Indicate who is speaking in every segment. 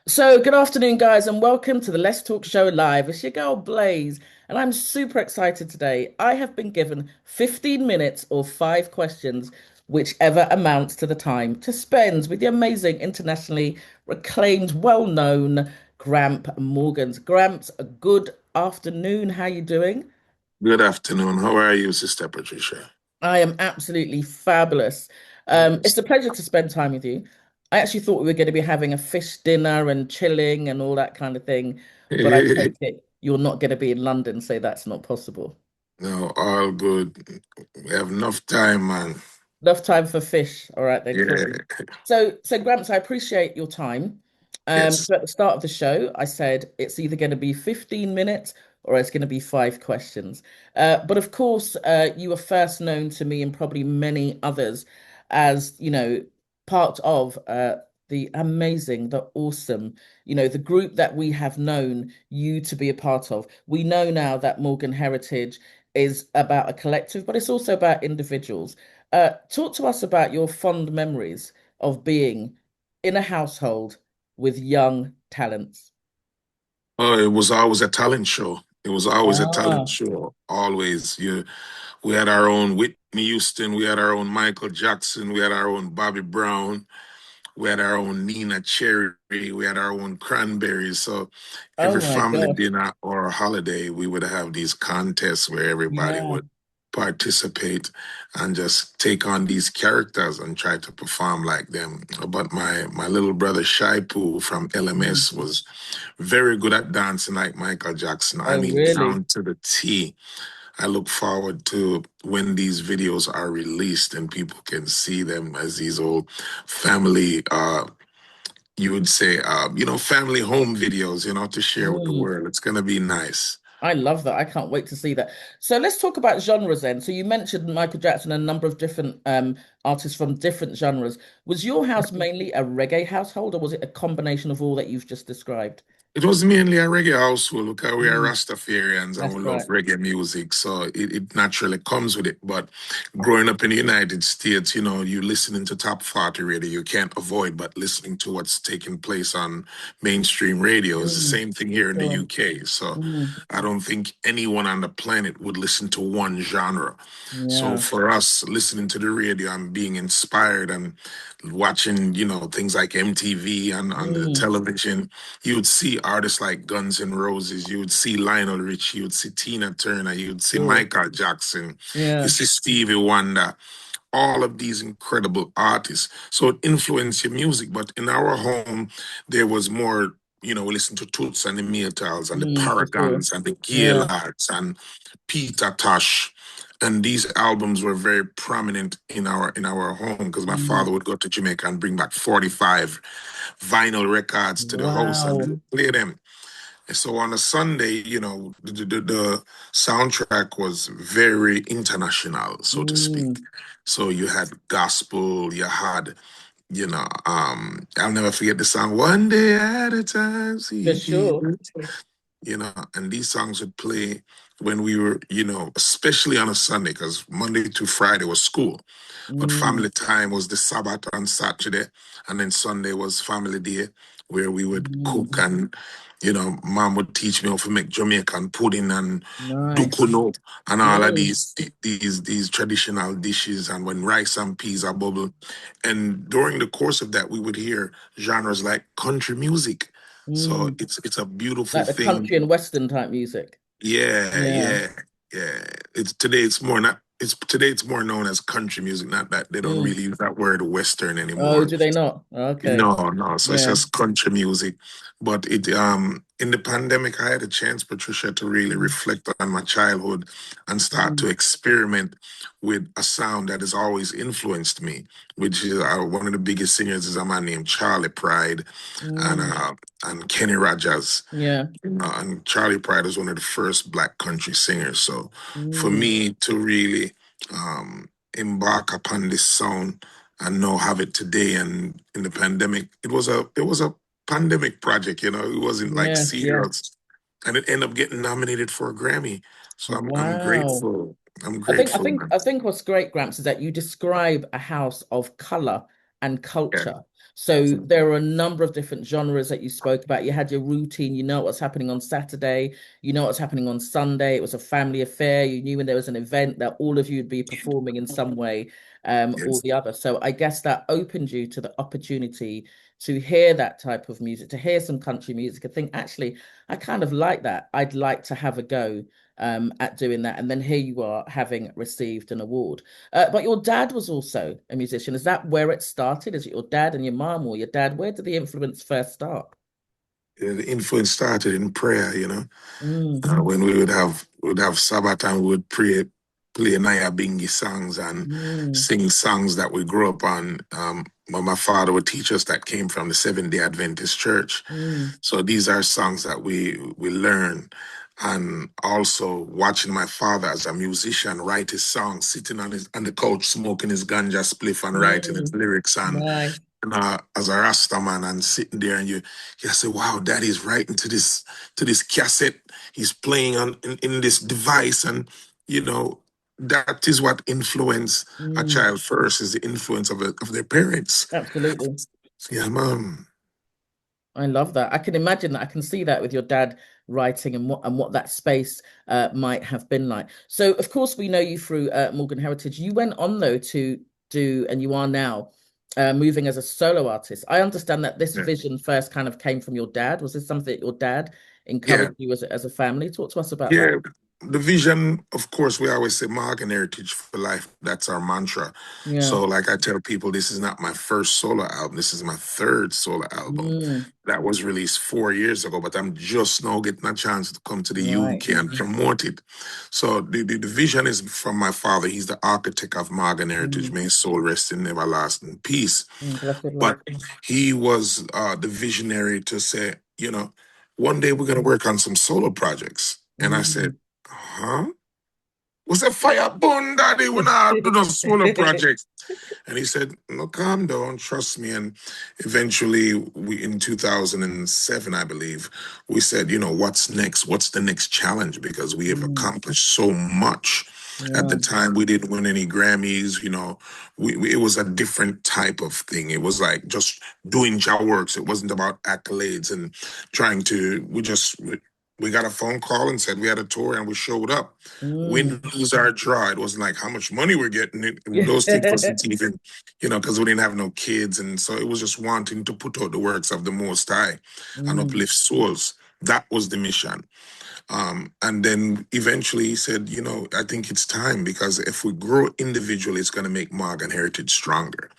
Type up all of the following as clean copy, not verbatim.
Speaker 1: So, good afternoon, guys, and welcome to the Let's Talk Show Live. It's your girl Blaze, and I'm super excited today. I have been given 15 minutes or five questions, whichever amounts to the time, to spend with the amazing, internationally acclaimed, well-known Gramp Morgans. Gramps, a good afternoon. How you doing?
Speaker 2: Good afternoon. How are you, Sister Patricia?
Speaker 1: I am absolutely fabulous. It's
Speaker 2: Yes.
Speaker 1: a pleasure to spend time with you. I actually thought we were going to be having a fish dinner and chilling and all that kind of thing, but I take it you're not going to be in London, so that's not possible.
Speaker 2: No, all good. We have enough time, man.
Speaker 1: Enough time for fish. All right, then, cool.
Speaker 2: Yeah.
Speaker 1: So Gramps, I appreciate your time.
Speaker 2: Yes.
Speaker 1: So at the start of the show, I said it's either going to be 15 minutes or it's going to be five questions. But of course, you were first known to me and probably many others as, part of the amazing, the awesome, the group that we have known you to be a part of. We know now that Morgan Heritage is about a collective, but it's also about individuals. Talk to us about your fond memories of being in a household with young talents.
Speaker 2: Oh, it was always a talent show. It was always a talent
Speaker 1: Ah,
Speaker 2: show. Always. We had our own Whitney Houston. We had our own Michael Jackson. We had our own Bobby Brown. We had our own Nina Cherry. We had our own Cranberries. So
Speaker 1: oh
Speaker 2: every
Speaker 1: my
Speaker 2: family
Speaker 1: gosh.
Speaker 2: dinner or holiday, we would have these contests where everybody
Speaker 1: Yeah.
Speaker 2: would participate and just take on these characters and try to perform like them. But my little brother Shai Poo from
Speaker 1: Mm.
Speaker 2: LMS was very good at dancing like Michael Jackson. I
Speaker 1: Oh,
Speaker 2: mean,
Speaker 1: really?
Speaker 2: down to the T. I look forward to when these videos are released and people can see them as these old family you would say family home videos, to share with the
Speaker 1: Mm.
Speaker 2: world. It's gonna be nice.
Speaker 1: I love that. I can't wait to see that. So let's talk about genres then. So you mentioned Michael Jackson and a number of different artists from different genres. Was your house mainly a reggae household, or was it a combination of all that you've just described?
Speaker 2: It was mainly a reggae household because we are
Speaker 1: Mm,
Speaker 2: Rastafarians and
Speaker 1: that's
Speaker 2: we love
Speaker 1: right.
Speaker 2: reggae music. So it naturally comes with it. But growing up in the United States, you listening to top 40 radio, you can't avoid but listening to what's taking place on mainstream radio. It's the
Speaker 1: Mm,
Speaker 2: same thing here in the
Speaker 1: sure.
Speaker 2: UK. So
Speaker 1: Mm,
Speaker 2: I don't think anyone on the planet would listen to one genre. So
Speaker 1: yeah.
Speaker 2: for us, listening to the radio and being inspired and watching, things like MTV and on the
Speaker 1: Mm,
Speaker 2: television, you would see artists like Guns N' Roses, you would see Lionel Richie, you would see Tina Turner, you would see
Speaker 1: sure.
Speaker 2: Michael Jackson, you
Speaker 1: Yeah.
Speaker 2: see Stevie Wonder, all of these incredible artists. So it influenced your music. But in our home, there was more, we listened to Toots and the Maytals and the
Speaker 1: For sure.
Speaker 2: Paragons and the
Speaker 1: Yeah.
Speaker 2: Gaylords and Peter Tosh. And these albums were very prominent in our home because my
Speaker 1: Mm,
Speaker 2: father would go to Jamaica and bring back 45 vinyl records to the house and we
Speaker 1: wow.
Speaker 2: would play them. And so on a Sunday, the soundtrack was very international, so to speak.
Speaker 1: Mm,
Speaker 2: So you had gospel, you had, I'll never forget the song, One Day at a Time,
Speaker 1: for
Speaker 2: see
Speaker 1: sure.
Speaker 2: Jesus, and these songs would play when we were, especially on a Sunday, because Monday to Friday was school. But
Speaker 1: Mm,
Speaker 2: family time was the Sabbath on Saturday, and then Sunday was family day, where we would
Speaker 1: mm,
Speaker 2: cook and, mom would teach me how to make Jamaican pudding and
Speaker 1: nice.
Speaker 2: dukuno and all of
Speaker 1: Mm,
Speaker 2: these traditional dishes. And when rice and peas are bubble, and during the course of that, we would hear genres like country music. So
Speaker 1: mm.
Speaker 2: it's a beautiful
Speaker 1: Like the
Speaker 2: thing.
Speaker 1: country and western type music.
Speaker 2: Yeah,
Speaker 1: Yeah.
Speaker 2: yeah, yeah. It's more known as country music. Not that they don't
Speaker 1: Mm.
Speaker 2: really use that word Western
Speaker 1: Oh,
Speaker 2: anymore.
Speaker 1: do they not? Okay.
Speaker 2: No, no. So it's
Speaker 1: Yeah.
Speaker 2: just country music. But it in the pandemic I had a chance, Patricia, to really
Speaker 1: Mm,
Speaker 2: reflect on my childhood and start to
Speaker 1: mm,
Speaker 2: experiment with a sound that has always influenced me, which is one of the biggest singers is a man named Charlie Pride and
Speaker 1: mm.
Speaker 2: uh and Kenny Rogers.
Speaker 1: Yeah.
Speaker 2: And Charlie Pride was one of the first black country singers. So for
Speaker 1: Mm.
Speaker 2: me to really embark upon this sound and now have it today and in the pandemic, it was a pandemic project, it wasn't like
Speaker 1: Yes, yes.
Speaker 2: serious. And it ended up getting nominated for a Grammy. So I'm
Speaker 1: Wow.
Speaker 2: grateful. I'm
Speaker 1: I think I
Speaker 2: grateful,
Speaker 1: think
Speaker 2: man.
Speaker 1: I think what's great, Gramps, is that you describe a house of color and
Speaker 2: Yeah.
Speaker 1: culture. So there are a number of different genres that you spoke about. You had your routine, you know what's happening on Saturday, you know what's happening on Sunday. It was a family affair. You knew when there was an event that all of you would be performing in some way or
Speaker 2: Yes.
Speaker 1: the other. So I guess that opened you to the opportunity to hear that type of music, to hear some country music, and think, actually, I kind of like that. I'd like to have a go at doing that. And then here you are having received an award. But your dad was also a musician. Is that where it started? Is it your dad and your mom or your dad? Where did the influence first start?
Speaker 2: The influence started in prayer,
Speaker 1: Mm,
Speaker 2: when we would have Sabbath and we would play Naya Bingi songs and
Speaker 1: mm,
Speaker 2: sing songs that we grew up on. But my father would teach us that came from the Seventh-day Adventist Church.
Speaker 1: mm,
Speaker 2: So these are songs that we learn. And also watching my father as a musician write his songs, sitting on the couch smoking his ganja spliff and writing his
Speaker 1: mm.
Speaker 2: lyrics
Speaker 1: Nice.
Speaker 2: and as a Rasta man and sitting there and you say, wow, daddy's writing to this cassette. He's playing in this device and you know that is what influence a
Speaker 1: Mm,
Speaker 2: child first is the influence of their parents.
Speaker 1: absolutely.
Speaker 2: Yeah, mom.
Speaker 1: I love that. I can imagine that. I can see that with your dad writing and what that space might have been like. So, of course, we know you through Morgan Heritage. You went on though to do, and you are now moving as a solo artist. I understand that this
Speaker 2: Yeah.
Speaker 1: vision first kind of came from your dad. Was this something that your dad
Speaker 2: Yeah.
Speaker 1: encouraged you as a family? Talk to us about that.
Speaker 2: Yeah, the vision, of course, we always say Morgan Heritage for life. That's our mantra.
Speaker 1: Yeah.
Speaker 2: So, like I tell people, this is not my first solo album. This is my third solo album.
Speaker 1: Mm,
Speaker 2: That was released 4 years ago, but I'm just now getting a chance to come to the
Speaker 1: right.
Speaker 2: UK and promote it. So, the vision is from my father. He's the architect of Morgan Heritage.
Speaker 1: Mm,
Speaker 2: May his soul rest in everlasting peace.
Speaker 1: blessed
Speaker 2: But
Speaker 1: Lord.
Speaker 2: he was the visionary to say, one day we're going to work on some solo projects. And I said,
Speaker 1: Mm.
Speaker 2: huh? Was a fire burn, daddy? We're not doing a solo project. And he said, no, calm down, trust me. And eventually, in 2007, I believe, we said, what's next? What's the next challenge? Because we have
Speaker 1: Mm,
Speaker 2: accomplished so much. At the
Speaker 1: yeah.
Speaker 2: time, we didn't win any Grammys, it was a different type of thing. It was like just doing job works. It wasn't about accolades and trying to, we got a phone call and said we had a tour and we showed up. Win,
Speaker 1: Mm.
Speaker 2: lose, our draw. It wasn't like how much money we're getting.
Speaker 1: Yeah.
Speaker 2: Those things wasn't even, because we didn't have no kids. And so it was just wanting to put out the works of the Most High and
Speaker 1: Mm,
Speaker 2: uplift souls. That was the mission. And then eventually he said, I think it's time because if we grow individually, it's going to make Morgan Heritage stronger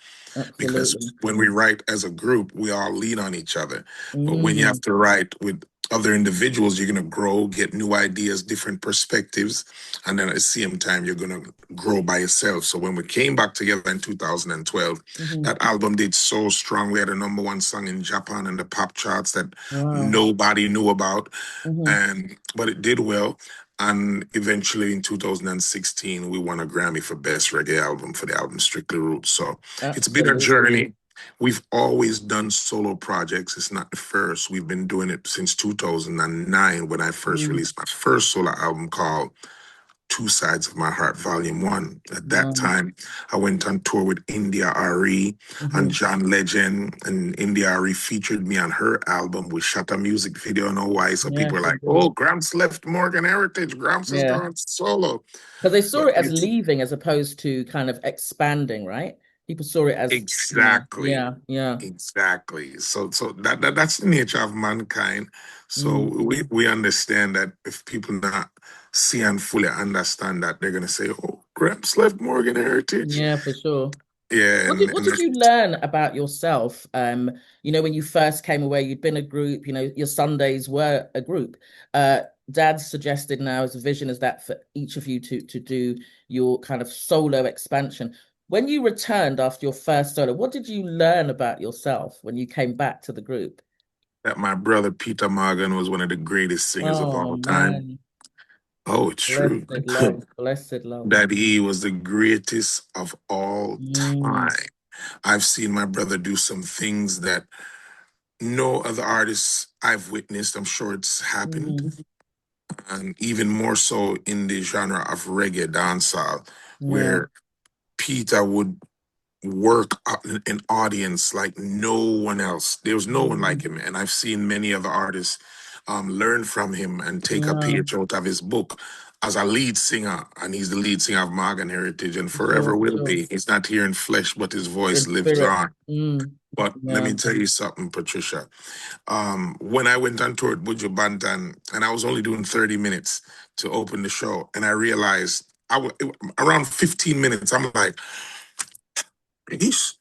Speaker 2: because
Speaker 1: absolutely.
Speaker 2: when we write as a group, we all lean on each other. But when you have
Speaker 1: Mm,
Speaker 2: to write with other individuals, you're going to grow, get new ideas, different perspectives. And then at the same time, you're going to grow by yourself. So when we came back together in 2012,
Speaker 1: hmm.
Speaker 2: that album did so strong. We had a number one song in Japan and the pop charts that
Speaker 1: Wow.
Speaker 2: nobody knew about.
Speaker 1: Hmm.
Speaker 2: But it did well. And eventually in 2016, we won a Grammy for Best Reggae Album for the album Strictly Roots. So it's been a
Speaker 1: Absolutely.
Speaker 2: journey. We've always done solo projects. It's not the first. We've been doing it since 2009 when I first
Speaker 1: Mm,
Speaker 2: released my first solo album called Two Sides of My Heart, Volume 1. At that
Speaker 1: wow.
Speaker 2: time, I went on tour with India RE and
Speaker 1: Hmm.
Speaker 2: John Legend, and India RE featured me on her album. We shot a music video in Hawaii, so people
Speaker 1: Yes,
Speaker 2: were
Speaker 1: you
Speaker 2: like,
Speaker 1: did.
Speaker 2: oh, Gramps left Morgan Heritage. Gramps is
Speaker 1: Yeah.
Speaker 2: going solo.
Speaker 1: Because they saw
Speaker 2: But
Speaker 1: it as leaving as opposed to kind of expanding, right? People saw it as,
Speaker 2: exactly.
Speaker 1: yeah, yeah.
Speaker 2: Exactly. So that's the nature of mankind. So
Speaker 1: Mm,
Speaker 2: we understand that if people not see and fully understand that, they're gonna say, "Oh, Gramps left Morgan Heritage."
Speaker 1: yeah, for sure.
Speaker 2: Yeah,
Speaker 1: What did
Speaker 2: and
Speaker 1: what did you learn about yourself? When you first came away, you'd been a group, your Sundays were a group. Uh, Dad suggested now as a vision is that for each of you to do your kind of solo expansion. When you returned after your first solo, what did you learn about yourself when you came back to the group?
Speaker 2: that my brother Peter Morgan was one of the greatest singers of
Speaker 1: Oh
Speaker 2: all time.
Speaker 1: man,
Speaker 2: Oh, it's true.
Speaker 1: blessed love, blessed love.
Speaker 2: That he was the greatest of all
Speaker 1: Mm,
Speaker 2: time. I've seen my brother do some things that no other artists I've witnessed. I'm sure it's happened.
Speaker 1: mm,
Speaker 2: And even more so in the genre of reggae dancehall,
Speaker 1: yeah.
Speaker 2: where Peter would work an audience like no one else. There's no one like
Speaker 1: Mm,
Speaker 2: him, and I've seen many other artists learn from him and take a
Speaker 1: yeah,
Speaker 2: page out of his book as a lead singer, and he's the lead singer of Morgan Heritage and forever
Speaker 1: sure,
Speaker 2: will
Speaker 1: sure.
Speaker 2: be. He's not here in flesh, but his voice
Speaker 1: In
Speaker 2: lives
Speaker 1: spirit.
Speaker 2: on.
Speaker 1: Mm,
Speaker 2: But let
Speaker 1: yeah.
Speaker 2: me tell you something, Patricia. When I went on tour at Buju Banton, and I was only doing 30 minutes to open the show, and I realized around 15 minutes, I'm like, peace.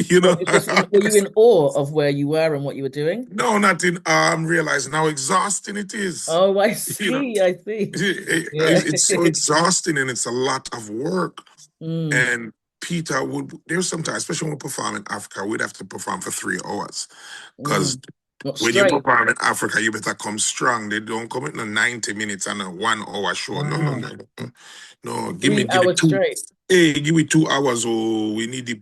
Speaker 2: you
Speaker 1: Well,
Speaker 2: know,
Speaker 1: it's just, were you in awe of where you were and what you were doing?
Speaker 2: no, not in realizing how exhausting it is.
Speaker 1: Oh, I
Speaker 2: You know,
Speaker 1: see, I see. Yeah.
Speaker 2: it's so exhausting and it's a lot of work.
Speaker 1: Mm,
Speaker 2: And Peter would, there's sometimes, especially when we perform in Africa, we'd have to perform for 3 hours. Because
Speaker 1: mm. Not
Speaker 2: when you
Speaker 1: straight.
Speaker 2: perform in Africa, you better come strong. They don't come in a 90 minutes and a 1 hour show. No, no,
Speaker 1: Wow.
Speaker 2: no, no. No,
Speaker 1: Three
Speaker 2: give it
Speaker 1: hours
Speaker 2: two.
Speaker 1: straight.
Speaker 2: Hey, give me 2 hours. Oh, we need the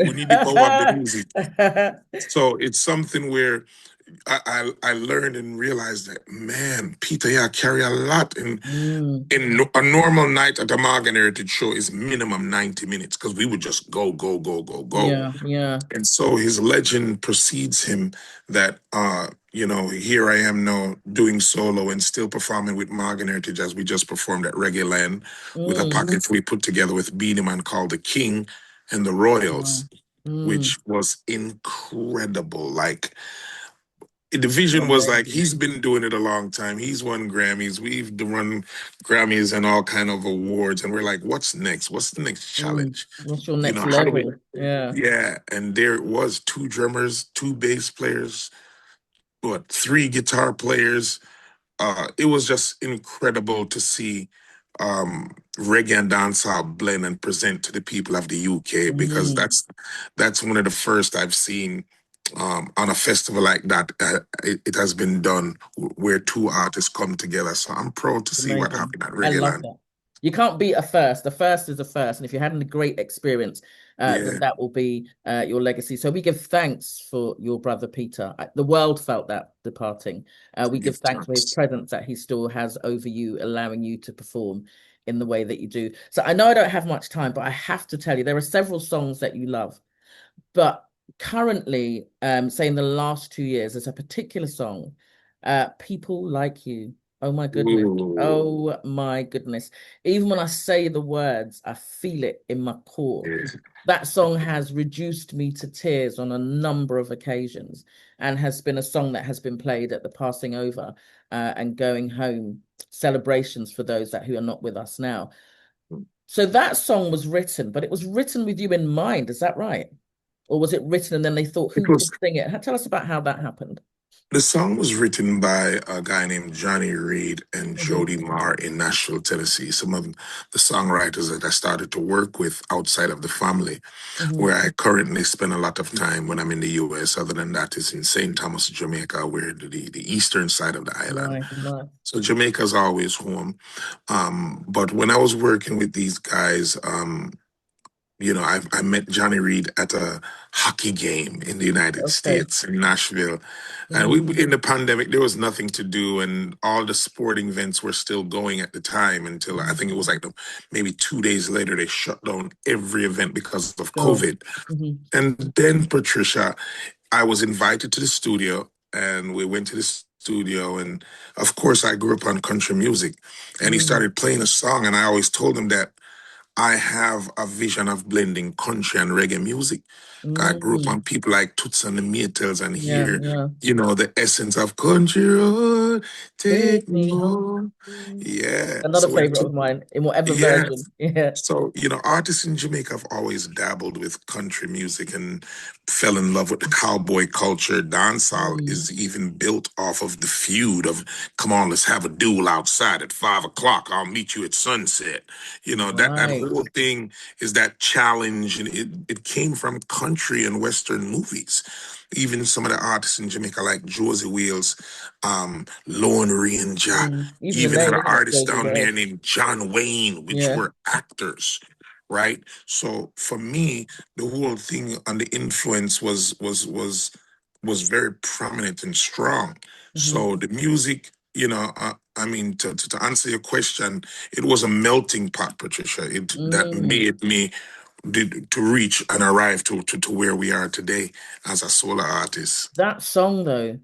Speaker 2: we need the power of the music. So it's something where I learned and realized that, man, Peter, yeah, carry a lot.
Speaker 1: Mm,
Speaker 2: A normal night at a Morgan Heritage show is minimum 90 minutes because we would just go, go, go, go, go.
Speaker 1: yeah, yeah.
Speaker 2: And so his legend precedes him that, here I am now doing solo and still performing with Morgan Heritage as we just performed at Reggae Land with a
Speaker 1: Mm,
Speaker 2: package we put together with Beanie Man called The King and the
Speaker 1: wow.
Speaker 2: Royals,
Speaker 1: Mm,
Speaker 2: which was incredible. Like, the vision was like
Speaker 1: amazing.
Speaker 2: he's been doing it a long time. He's won Grammys. We've won Grammys and all kind of awards, and we're like, what's next? What's the next
Speaker 1: Mm.
Speaker 2: challenge?
Speaker 1: What's your
Speaker 2: You
Speaker 1: next
Speaker 2: know, how do we?
Speaker 1: level? Yeah.
Speaker 2: Yeah, and there it was: two drummers, two bass players, what, three guitar players. It was just incredible to see reggae and dancehall blend and present to the people of the UK because
Speaker 1: Mm,
Speaker 2: that's one of the first I've seen on a festival like that. It has been done where two artists come together. So I'm proud to see what
Speaker 1: amazing.
Speaker 2: happened at
Speaker 1: I
Speaker 2: Reggae
Speaker 1: love
Speaker 2: Land.
Speaker 1: that. You can't beat a first. The first is a first. And if you're having a great experience, then
Speaker 2: Yeah,
Speaker 1: that will be your legacy. So we give thanks for your brother Peter. The world felt that departing. We
Speaker 2: give
Speaker 1: give thanks for his
Speaker 2: thanks.
Speaker 1: presence that he still has over you, allowing you to perform in the way that you do. So I know I don't have much time, but I have to tell you, there are several songs that you love. But currently, say in the last 2 years, there's a particular song, People Like You. Oh my goodness.
Speaker 2: Ooh,
Speaker 1: Oh my goodness. Even when I say the words, I feel it in my core.
Speaker 2: yeah.
Speaker 1: That song has reduced me to tears on a number of occasions and has been a song that has been played at the passing over and going home celebrations for those that who are not with us now. So that song was written, but it was written with you in mind. Is that right? Or was it written and then they thought
Speaker 2: It
Speaker 1: who
Speaker 2: was
Speaker 1: could sing it? Tell us about how that happened.
Speaker 2: The song was written by a guy named Johnny Reed and
Speaker 1: Hmm.
Speaker 2: Jody Marr in Nashville, Tennessee. Some of the songwriters that I started to work with outside of the family,
Speaker 1: Hmm.
Speaker 2: where I currently spend a lot of time when I'm in the US. Other than that, is in St. Thomas, Jamaica, where the eastern side of the island.
Speaker 1: Nice, nice.
Speaker 2: So Jamaica's always home. But when I was working with these guys, I met Johnny Reed at a hockey game in the United
Speaker 1: Okay.
Speaker 2: States in Nashville, and we
Speaker 1: Mm,
Speaker 2: in the pandemic there was nothing to do, and all the sporting events were still going at the time until I think it was
Speaker 1: mm,
Speaker 2: like maybe 2 days later they shut down every event because of
Speaker 1: sure.
Speaker 2: COVID.
Speaker 1: Hmm.
Speaker 2: And then Patricia, I was invited to the studio, and we went to the studio, and of course I grew up on country music, and he
Speaker 1: Mm,
Speaker 2: started playing a song, and I always told him that I have a vision of blending country and reggae music. I grew up on
Speaker 1: mm.
Speaker 2: people like Toots and the Maytals and
Speaker 1: Yeah,
Speaker 2: hear,
Speaker 1: yeah.
Speaker 2: the essence of country road, take
Speaker 1: Take
Speaker 2: me
Speaker 1: me
Speaker 2: home.
Speaker 1: home.
Speaker 2: Yeah.
Speaker 1: Another
Speaker 2: So
Speaker 1: favorite of mine in whatever
Speaker 2: yeah.
Speaker 1: version. Yeah.
Speaker 2: So, artists in Jamaica have always dabbled with country music and fell in love with the cowboy culture. Dancehall
Speaker 1: Mm,
Speaker 2: is even built off of the feud of, come on, let's have a duel outside at 5 o'clock. I'll meet you at sunset. That
Speaker 1: right.
Speaker 2: whole thing is that challenge. And it came from country and Western movies. Even some of the artists in Jamaica, like Josie Wales, Lone Ranger,
Speaker 1: Mm. Even the
Speaker 2: even had
Speaker 1: name,
Speaker 2: an
Speaker 1: isn't it?
Speaker 2: artist
Speaker 1: Josie
Speaker 2: down there
Speaker 1: Wales.
Speaker 2: named John Wayne, which
Speaker 1: Yeah.
Speaker 2: were actors, right? So for me, the whole thing on the influence was very prominent and strong.
Speaker 1: Hmm.
Speaker 2: So the music, I mean, to answer your question, it was a melting pot, Patricia. It that
Speaker 1: Mm,
Speaker 2: made me did to reach and arrive to where we are today as a solo artist.
Speaker 1: That song though,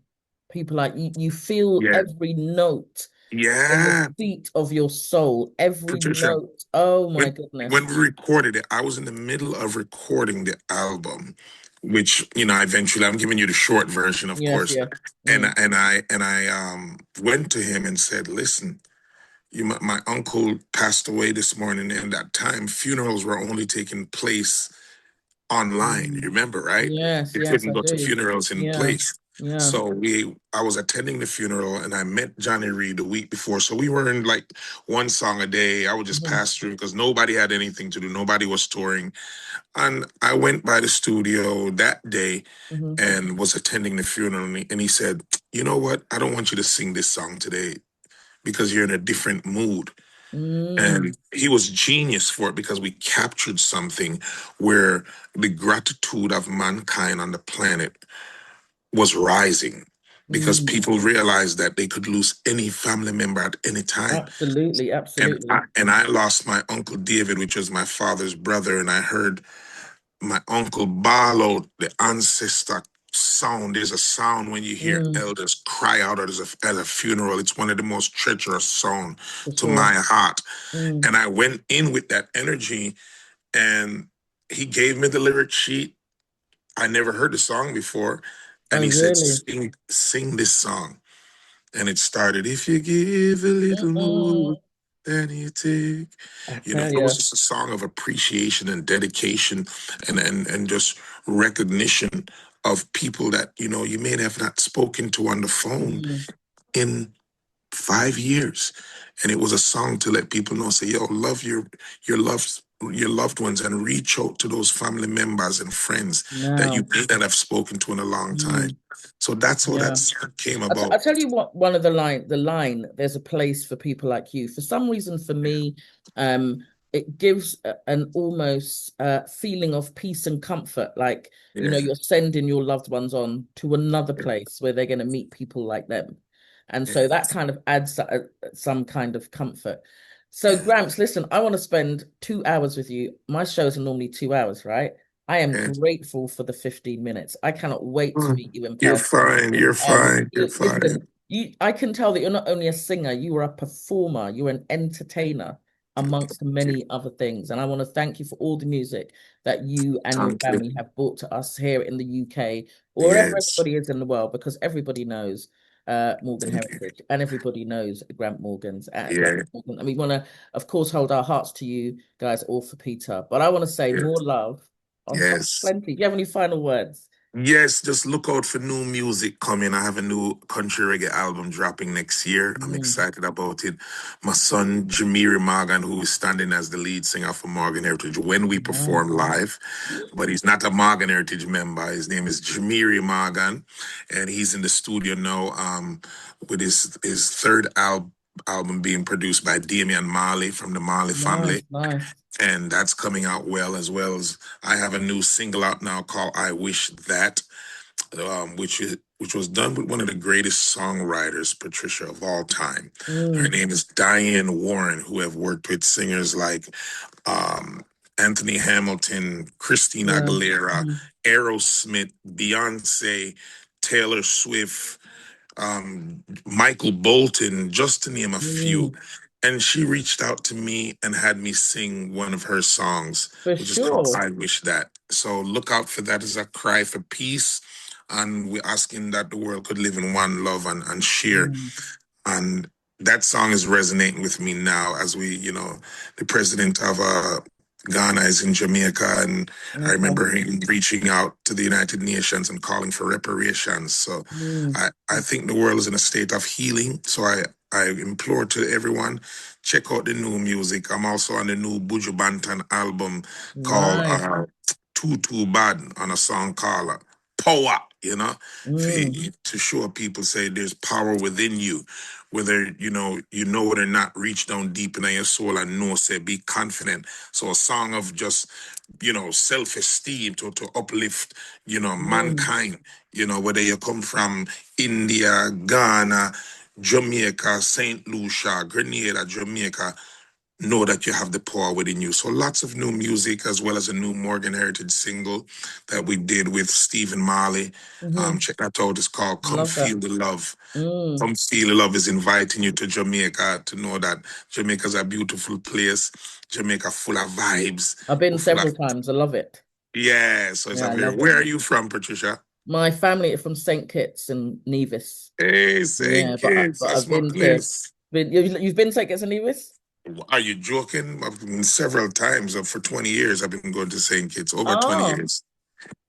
Speaker 1: people like you feel
Speaker 2: Yeah,
Speaker 1: every note in the
Speaker 2: yeah,
Speaker 1: seat of your soul, every
Speaker 2: Patricia.
Speaker 1: note. Oh my
Speaker 2: When
Speaker 1: goodness.
Speaker 2: when we recorded it, I was in the middle of recording the album, which eventually I'm giving you the short version, of
Speaker 1: Yes,
Speaker 2: course.
Speaker 1: yeah.
Speaker 2: And
Speaker 1: Mm,
Speaker 2: I went to him and said, "Listen, my uncle passed away this morning, and at that time funerals were only taking place online. You
Speaker 1: mm.
Speaker 2: remember, right?
Speaker 1: Yes,
Speaker 2: You
Speaker 1: yes,
Speaker 2: couldn't
Speaker 1: I
Speaker 2: go to
Speaker 1: do.
Speaker 2: funerals in
Speaker 1: Yeah,
Speaker 2: place.
Speaker 1: yeah.
Speaker 2: So I was attending the funeral, and I met Johnny Reed the week before. So we were in like one song a day. I would just
Speaker 1: Hmm.
Speaker 2: pass through because nobody had anything to do. Nobody was touring. And I went by the studio that day
Speaker 1: Hmm.
Speaker 2: and was attending the funeral. And he said, "You know what? I don't want you to sing this song today because you're in a different mood."
Speaker 1: Mm,
Speaker 2: And he was genius for it because we captured something where the gratitude of mankind on the planet was rising because
Speaker 1: mm.
Speaker 2: people realized that they could lose any family member at any time.
Speaker 1: Absolutely,
Speaker 2: And
Speaker 1: absolutely.
Speaker 2: I lost my uncle David, which was my father's brother, and I heard my uncle bawl out the ancestor sound. There's a sound when you hear
Speaker 1: Mm,
Speaker 2: elders cry out at a funeral. It's one of the most treacherous sound
Speaker 1: for
Speaker 2: to
Speaker 1: sure.
Speaker 2: my heart.
Speaker 1: Mm.
Speaker 2: And I went in with that energy, and he gave me the lyric sheet. I never heard the song before, and
Speaker 1: Oh,
Speaker 2: he said,
Speaker 1: really?
Speaker 2: "Sing this song." And it started, "If you give a little
Speaker 1: Mm-mm.
Speaker 2: more than you take."
Speaker 1: I tell
Speaker 2: It was
Speaker 1: you.
Speaker 2: just a song of appreciation and dedication, and just recognition of people that you may have not spoken to on the phone
Speaker 1: Mm,
Speaker 2: in 5 years. And it was a song to let people know, say, yo, love your loved your loved ones, and reach out to those family members and friends that you
Speaker 1: now.
Speaker 2: may not have spoken to in a long time.
Speaker 1: Mm,
Speaker 2: So that's how that
Speaker 1: yeah.
Speaker 2: song came
Speaker 1: I
Speaker 2: about.
Speaker 1: tell you what, one of the line, there's a place for people like you. For some reason, for me, it gives an almost feeling of peace and comfort. Like,
Speaker 2: Yeah,
Speaker 1: you're sending your loved ones on to another place where they're going to meet people like them. And
Speaker 2: yeah,
Speaker 1: so that kind of adds some kind of comfort. So, Gramps, listen, I want to spend 2 hours with you. My shows are normally 2 hours, right? I am
Speaker 2: yeah.
Speaker 1: grateful for the 15 minutes. I cannot wait to meet you in
Speaker 2: You're
Speaker 1: person.
Speaker 2: fine. You're fine. You're fine.
Speaker 1: Listen, I can tell that you're not only a singer, you are a performer, you're an entertainer, amongst many other things. And I want to thank you for all the music that you and your
Speaker 2: Thank you.
Speaker 1: family have brought to us here in the UK, or wherever
Speaker 2: Yes.
Speaker 1: everybody is in the world, because everybody knows Morgan
Speaker 2: Thank you.
Speaker 1: Heritage and everybody knows Grant Morgan's at Grant
Speaker 2: Yeah.
Speaker 1: Morgan. And we want to, of course, hold our hearts to you guys all for Peter. But I want to say
Speaker 2: Yes.
Speaker 1: more love on top of
Speaker 2: Yes.
Speaker 1: plenty. Do you have any final words?
Speaker 2: Yes, just look out for new music coming. I have a new country reggae album dropping next year. I'm
Speaker 1: Mm,
Speaker 2: excited about it. My son, Jamiri Morgan, who is standing as the lead singer for Morgan Heritage when we perform
Speaker 1: nice.
Speaker 2: live, but he's not a Morgan Heritage member. His name is Jamiri Morgan, and he's in the studio now with his third album being produced by Damian Marley from the Marley family,
Speaker 1: Nice, nice.
Speaker 2: and that's coming out well as I have a new single out now called "I Wish That," which was done with one of the greatest songwriters, Patricia, of all time. Her
Speaker 1: Mm,
Speaker 2: name is Diane Warren, who have worked with singers like um, Anthony Hamilton, Christina
Speaker 1: yeah.
Speaker 2: Aguilera,
Speaker 1: Mm,
Speaker 2: Aerosmith, Beyonce, Taylor Swift, Michael Bolton, just to name a few.
Speaker 1: mm,
Speaker 2: And she reached out to me and had me sing one of her songs,
Speaker 1: for
Speaker 2: which is called
Speaker 1: sure.
Speaker 2: I Wish That. So look out for that as a cry for peace. And we're asking that the world could live in one love and share.
Speaker 1: Mm,
Speaker 2: And that song is resonating with me now as the president of Ghana is in Jamaica. And I
Speaker 1: okay.
Speaker 2: remember him reaching out to the United Nations and calling for reparations. So
Speaker 1: Mm,
Speaker 2: I think the world is in a state of healing. So I implore to everyone, check out the new music. I'm also on the new Buju Banton album called
Speaker 1: nice.
Speaker 2: Too Too Bad, on a song called Power,
Speaker 1: Mm,
Speaker 2: to show people, say there's power within you. Whether you know it or not, reach down deep in your soul and know, say, be confident. So a song of just, self-esteem to uplift,
Speaker 1: mm,
Speaker 2: mankind, whether you come from India, Ghana, Jamaica, St. Lucia, Grenada, Jamaica, know that you have the power within you. So lots of new music, as well as a new Morgan Heritage single that we did with Stephen Marley.
Speaker 1: Hmm.
Speaker 2: Check that out. It's called Come
Speaker 1: Love that.
Speaker 2: Feel the Love.
Speaker 1: Mm.
Speaker 2: Come Feel the Love is inviting you to Jamaica to know that Jamaica's a beautiful place. Jamaica full of vibes.
Speaker 1: I've been
Speaker 2: Full of,
Speaker 1: several times. I love it.
Speaker 2: yeah, so it's
Speaker 1: Yeah,
Speaker 2: a
Speaker 1: I
Speaker 2: very,
Speaker 1: love it.
Speaker 2: where are you from, Patricia?
Speaker 1: My family are from St. Kitts and Nevis.
Speaker 2: Hey,
Speaker 1: Yeah,
Speaker 2: St. Kitts,
Speaker 1: but
Speaker 2: that's
Speaker 1: I've
Speaker 2: my
Speaker 1: been to
Speaker 2: place.
Speaker 1: you've been to St. Kitts and Nevis?
Speaker 2: Are you joking? I've been several times. For 20 years, I've been going to St. Kitts, over 20
Speaker 1: Oh,
Speaker 2: years.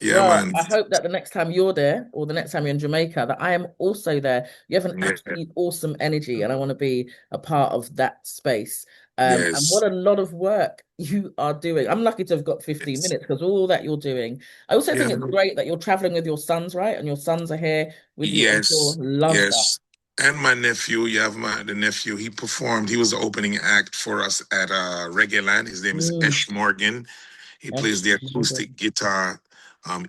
Speaker 2: Yeah,
Speaker 1: well,
Speaker 2: man.
Speaker 1: I hope that the next time you're there or the next time you're in Jamaica, that I am also there. You have an
Speaker 2: Yeah.
Speaker 1: absolutely awesome energy, and I want to be a part of that space. And what
Speaker 2: Yes.
Speaker 1: a lot of work you are doing. I'm lucky to have got 15
Speaker 2: Yes.
Speaker 1: minutes because all that you're doing. I also
Speaker 2: Yeah.
Speaker 1: think it's great that you're traveling with your sons, right? And your sons are here with you on tour.
Speaker 2: Yes.
Speaker 1: Love that.
Speaker 2: Yes. And my nephew, you have the nephew, he performed, he was the opening act for us at Reggae Land. His name is
Speaker 1: Mm,
Speaker 2: Esh Morgan. He plays
Speaker 1: Ash
Speaker 2: the
Speaker 1: Morgan.
Speaker 2: acoustic guitar,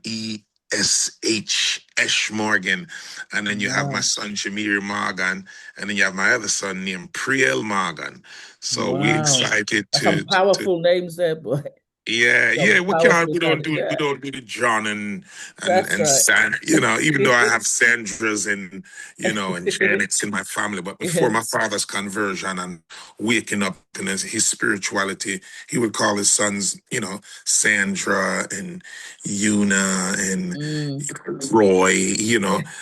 Speaker 2: ESH, Esh Morgan. And then you have my
Speaker 1: Wow.
Speaker 2: son, Shamir Morgan. And then you have my other son named Priel Morgan. So we
Speaker 1: Wow.
Speaker 2: excited
Speaker 1: That's some
Speaker 2: to
Speaker 1: powerful names there, boy.
Speaker 2: yeah,
Speaker 1: Some
Speaker 2: yeah. We can't.
Speaker 1: powerful sounding.
Speaker 2: We
Speaker 1: Yeah,
Speaker 2: don't do the John and
Speaker 1: that's
Speaker 2: and
Speaker 1: right.
Speaker 2: San. Even though I have Sandras and and Janets in my family, but before
Speaker 1: Yeah.
Speaker 2: my father's conversion and waking up in his spirituality, he would call his sons, Sandra and Una and
Speaker 1: Mm.
Speaker 2: Roy.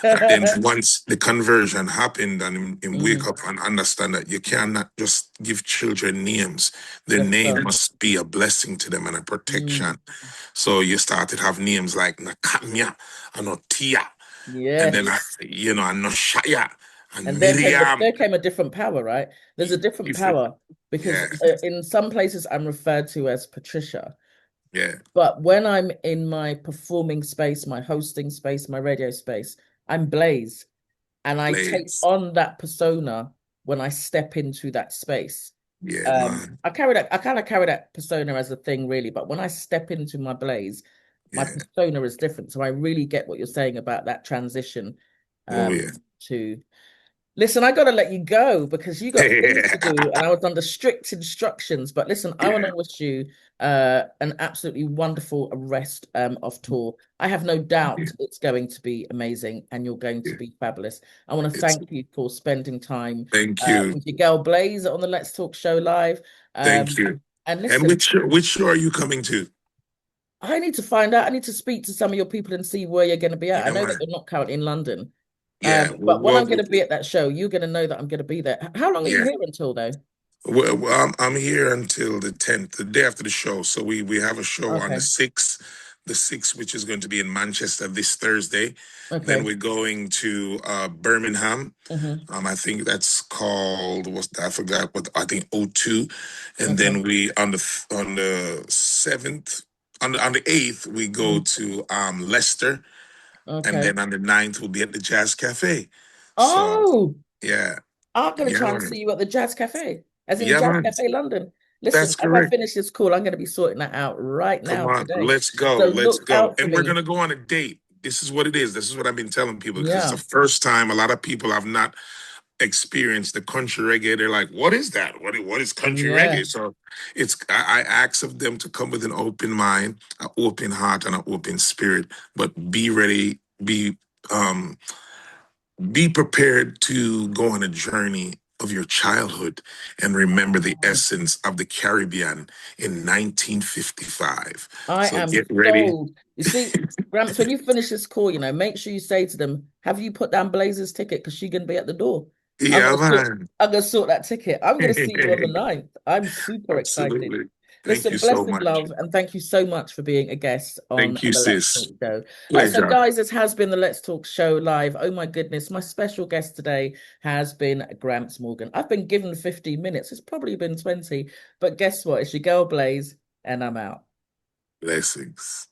Speaker 2: And then
Speaker 1: Mm.
Speaker 2: once the conversion happened, and him wake up and understand that you cannot just give children names, the
Speaker 1: Yes,
Speaker 2: name
Speaker 1: sir.
Speaker 2: must be a blessing to them and a
Speaker 1: Mm.
Speaker 2: protection. So you started have names like Nakamia and Otia, and then
Speaker 1: Yes.
Speaker 2: and Noshaya and
Speaker 1: And
Speaker 2: Miriam.
Speaker 1: there came a different power, right? There's a different
Speaker 2: Different,
Speaker 1: power because
Speaker 2: yeah,
Speaker 1: in some places I'm referred to as Patricia,
Speaker 2: yeah,
Speaker 1: but when I'm in my performing space, my hosting space, my radio space, I'm Blaze. And I take
Speaker 2: Blaze,
Speaker 1: on that persona when I step into that space.
Speaker 2: yeah, man,
Speaker 1: I kind of carry that persona as a thing, really, but when I step into my Blaze, my
Speaker 2: yeah,
Speaker 1: persona is different. So I really get what you're saying about that transition
Speaker 2: oh yeah.
Speaker 1: to listen, I got to let you go because you got things to do, and I was under strict instructions. But listen, I want
Speaker 2: Yeah,
Speaker 1: to wish you an absolutely wonderful rest of tour. I have no doubt
Speaker 2: yeah,
Speaker 1: it's going to be amazing, and you're going to
Speaker 2: yeah.
Speaker 1: be fabulous. I want to
Speaker 2: It's
Speaker 1: thank you for spending time
Speaker 2: thank you,
Speaker 1: with your girl Blaze on the Let's Talk Show live.
Speaker 2: thank
Speaker 1: Um,
Speaker 2: you.
Speaker 1: and
Speaker 2: And
Speaker 1: listen,
Speaker 2: which show are you coming to?
Speaker 1: I need to find out. I need to speak to some of your people and see where you're going to be at. I
Speaker 2: Yeah,
Speaker 1: know that
Speaker 2: man.
Speaker 1: you're not currently in London.
Speaker 2: Yeah,
Speaker 1: But when I'm going to be at that show, you're going to know that I'm going to be there. How long are you
Speaker 2: yeah.
Speaker 1: here until though?
Speaker 2: Well, I'm here until the 10th, the day after the show. So we have a show on
Speaker 1: Okay.
Speaker 2: the 6th, which is going to be in Manchester this Thursday. Then
Speaker 1: Okay.
Speaker 2: we're going to Birmingham.
Speaker 1: Hmm.
Speaker 2: I think that's called what's that? I forgot what I think O2. And
Speaker 1: Okay.
Speaker 2: then we on the 7th, on the 8th, we go
Speaker 1: Mm.
Speaker 2: to Leicester, and
Speaker 1: Okay.
Speaker 2: then on the 9th we'll be at the Jazz Cafe. So
Speaker 1: Oh,
Speaker 2: yeah,
Speaker 1: I'm going to
Speaker 2: yeah,
Speaker 1: try and
Speaker 2: man.
Speaker 1: see you at the Jazz Cafe, as in
Speaker 2: Yeah,
Speaker 1: Jazz
Speaker 2: man.
Speaker 1: Cafe London. Listen,
Speaker 2: That's
Speaker 1: as I
Speaker 2: correct.
Speaker 1: finish this call, I'm going to be sorting that out right
Speaker 2: Come
Speaker 1: now
Speaker 2: on,
Speaker 1: today.
Speaker 2: let's go,
Speaker 1: So
Speaker 2: let's
Speaker 1: look
Speaker 2: go.
Speaker 1: out for
Speaker 2: And we're
Speaker 1: me.
Speaker 2: gonna go on a date. This is what it is. This is what I've been telling people because it's the
Speaker 1: Yeah.
Speaker 2: first time a lot of people have not experienced the country reggae. They're like, "What is that? What is country
Speaker 1: Yeah.
Speaker 2: reggae?" So I ask of them to come with an open mind, an open heart, and an open spirit. But be ready, um be prepared to go on a journey of your childhood and remember the
Speaker 1: Wow.
Speaker 2: essence of the Caribbean in 1955.
Speaker 1: I
Speaker 2: So
Speaker 1: am
Speaker 2: get ready.
Speaker 1: sold. You see, Gramps, when you finish this call, make sure you say to them, have you put down Blazer's ticket? Because she's gonna be at the door. I'm
Speaker 2: Yeah,
Speaker 1: gonna sort
Speaker 2: man.
Speaker 1: I'm gonna sort that ticket. I'm gonna see you on the 9th. I'm super excited.
Speaker 2: Absolutely. Thank you
Speaker 1: Listen,
Speaker 2: so
Speaker 1: blessed
Speaker 2: much.
Speaker 1: love, and thank you so much for being a guest on
Speaker 2: Thank you,
Speaker 1: the Let's
Speaker 2: sis.
Speaker 1: Talk Show. So,
Speaker 2: Pleasure.
Speaker 1: guys, this has been the Let's Talk Show live. Oh my goodness, my special guest today has been Gramps Morgan. I've been given 15 minutes. It's probably been 20, but guess what? It's your girl Blaze, and I'm out.
Speaker 2: Blessings.